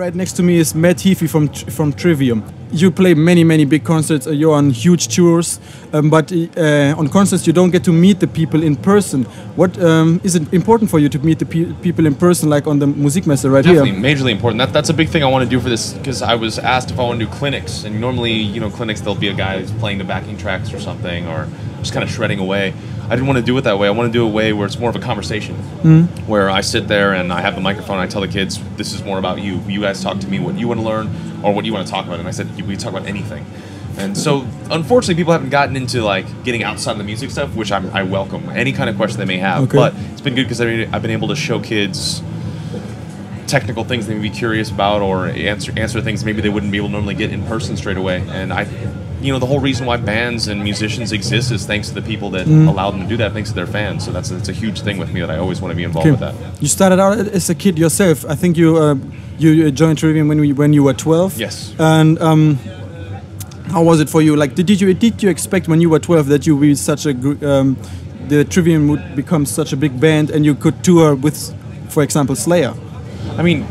Right next to me is Heafy from Trivium. You play many big concerts. You're on huge tours, but on concerts you don't get to meet the people in person. What is it important for you to meet the people in person, like on the Musikmesse right here? Definitely, majorly important. That's a big thing I want to do for this, because I was asked if I want to do clinics, and normally, you know, clinics there'll be a guy who's playing the backing tracks or something, or just kind of shredding away. I didn't want to do it that way. I want to do it a way where it's more of a conversation, where I sit there and I have the microphone and I tell the kids, this is more about you. You guys talk to me what you want to learn or what you want to talk about. And I said, we talk about anything. And so, unfortunately, people haven't gotten into like getting outside of the music stuff, which I welcome. Any kind of question they may have. Okay. But it's been good because I've been able to show kids technical things they may be curious about, or answer things maybe they wouldn't be able to normally get in person straight away. And you know, the whole reason why bands and musicians exist is thanks to the people that allow them to do that, thanks to their fans. So that's a huge thing with me, that I always want to be involved with that. You started out as a kid yourself. I think you joined Trivium when you were 12. Yes. And how was it for you? Like, did you expect when you were 12 that you would be such a the Trivium would become such a big band and you could tour with, for example, Slayer? I mean,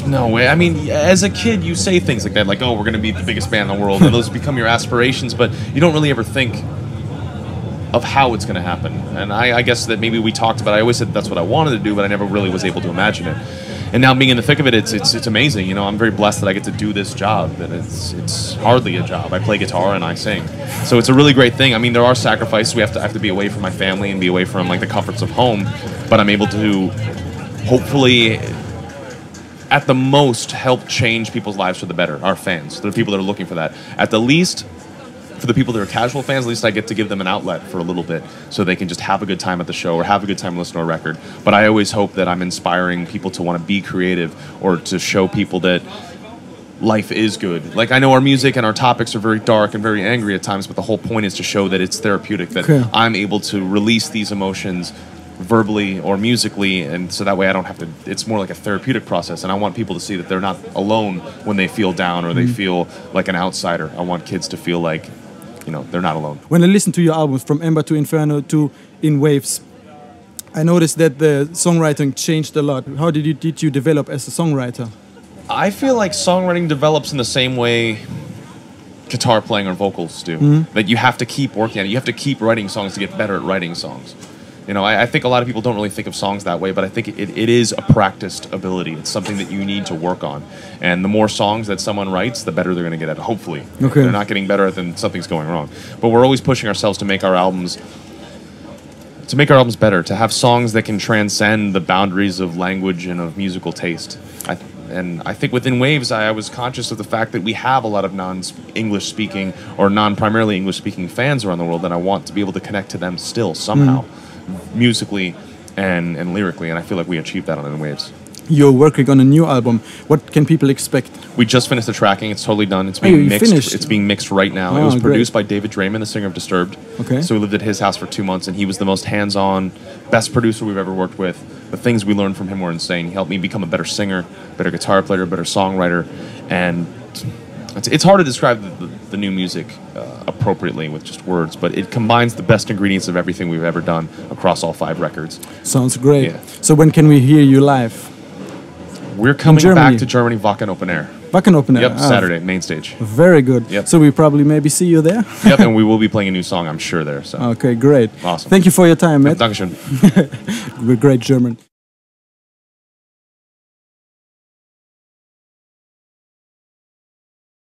no way. I mean, as a kid, you say things like that, like, oh, we're going to be the biggest band in the world, and those become your aspirations, but you don't really ever think of how it's going to happen. And I guess that maybe we talked about it. I always said that's what I wanted to do, but I never really was able to imagine it. And now being in the thick of it, it's amazing. You know, I'm very blessed that I get to do this job, and it's hardly a job. I play guitar and I sing. So it's a really great thing. I mean, there are sacrifices. I have to be away from my family and be away from, like, the comforts of home, but I'm able to hopefully, at the most, help change people's lives for the better, our fans, the people that are looking for that. At the least, for the people that are casual fans, at least I get to give them an outlet for a little bit so they can just have a good time at the show or have a good time listening to a record. But I always hope that I'm inspiring people to want to be creative, or to show people that life is good. Like, I know our music and our topics are very dark and very angry at times, but the whole point is to show that it's therapeutic, that I'm able to release these emotions verbally or musically, and so that way I don't have to, it's more like a therapeutic process, and I want people to see that they're not alone when they feel down or they feel like an outsider. I want kids to feel like, you know, they're not alone. When I listen to your albums, from Ember to Inferno to In Waves, I noticed that the songwriting changed a lot. How did you develop as a songwriter? I feel like songwriting develops in the same way guitar playing or vocals do. That you have to keep working at it. You have to keep writing songs to get better at writing songs. You know, I think a lot of people don't really think of songs that way, but I think it is a practiced ability. It's something that you need to work on. And the more songs that someone writes, the better they're going to get at it, hopefully. Okay. If they're not getting better, then something's going wrong. But we're always pushing ourselves to make our albums better, to have songs that can transcend the boundaries of language and of musical taste. And I think within Waves, I was conscious of the fact that we have a lot of non-English speaking or non-primarily English speaking fans around the world, and I want to be able to connect to them still somehow. Musically and lyrically, and I feel like we achieved that on In Waves. You're working on a new album. What can people expect? We just finished the tracking. It's totally done. It's being mixed. Finished? It's being mixed right now. It was produced by David Draymond, the singer of Disturbed. Okay. So we lived at his house for 2 months, and he was the most hands-on, best producer we've ever worked with. The things we learned from him were insane. He helped me become a better singer, better guitar player, better songwriter, and it's hard to describe the new music appropriately with just words, but it combines the best ingredients of everything we've ever done across all 5 records. Sounds great. Yeah. So when can we hear you live? We're coming back to Germany, Wacken Open Air. Wacken Open Air? Yep, Saturday, main stage. Very good. Yep. So we probably maybe see you there? Yep, and we will be playing a new song, I'm sure, there. So. Okay, great. Awesome. Thank you for your time, Matt. Dankeschön. We're great German.